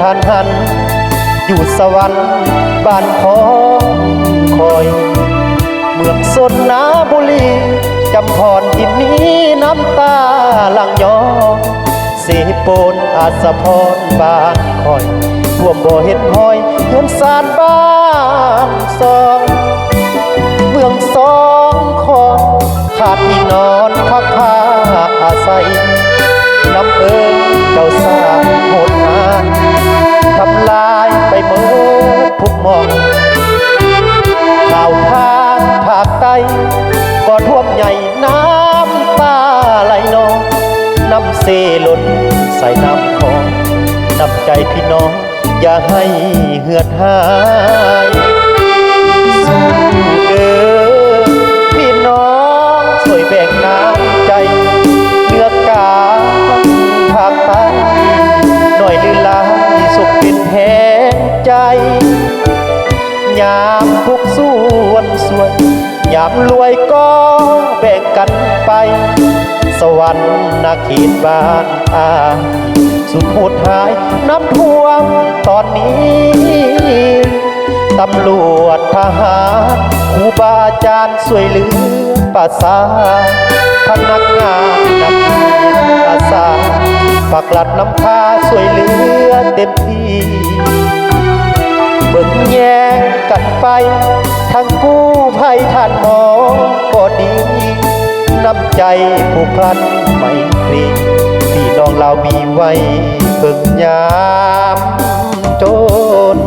านหันอยู่สวรรค์บ้านของคอยเมืองสนนาบุรีจำพรที่มีน้ำตาหลังยอเสโปนอาสะพรบ้านคอยท่วมบ่เห็นหอยเฮือนสานบ้านสองเมืองสองคอนขาดที่นอนพักผ้าอาศัยน้ำเอิงเจ้าสร้างโหดหาทำลายไปเมื่อทุกหมองข่าวทางภาคใต้ก็ท่วมใหญ่น้ำตาไหลนองน้ำเสล้นใส่น้ำคลองน้ำใจพี่น้องอย่าให้เหือดหายสู้พี่น้องช่วยแบ่งน้ำใจเนื้อกาภาคใต้หน่อยลือลายสุขเป็นแห่งใจยามทุกส่วนส่วนยามรวยก็แบ่งกันไปสวรรค์นาเขตบ้านสุดโหดหายน้ำท่วมตอนนี้ตำรวจทหารครูบาอาจารย์ช่วยเหลือประสาพนักงานนักเรียนอาสาปักหลัดน้ำพาช่วยเหลือเต็มที่เบิ่งแย่งกันไปทั้งกู้ภัยท่านหมอก็ดีน้ำใจผูกพันไม่คลีพี่น้องเรามีไว้เบิ่งยามจน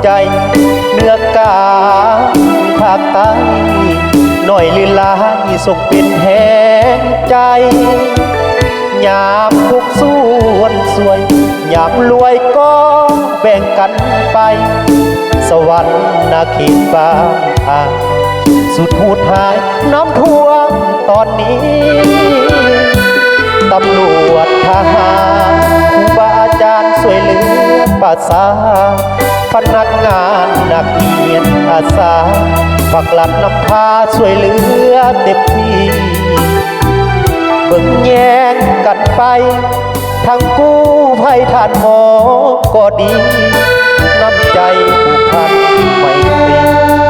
ใจเนื้อกาภาคใต้หน่อยลือลายส่งเป็นแห่งใจยามทุกส่วนสวยยามรวยก็แบ่งกันไปสวรรค์นาเขตบ้านสุดหูดหายน้ำท่วมตอนนี้ตำรวจทหารครูบาอาจารย์ช่วยเหลือประสาพนักงานนักเรียนอาสาปักหลัดนำพาช่วยเหลือเต็มที่เบิ่งแย่งกันไปทั้งกู้ภัยท่านหมอก็ดีน้ำใจผูกพันไม่ปลี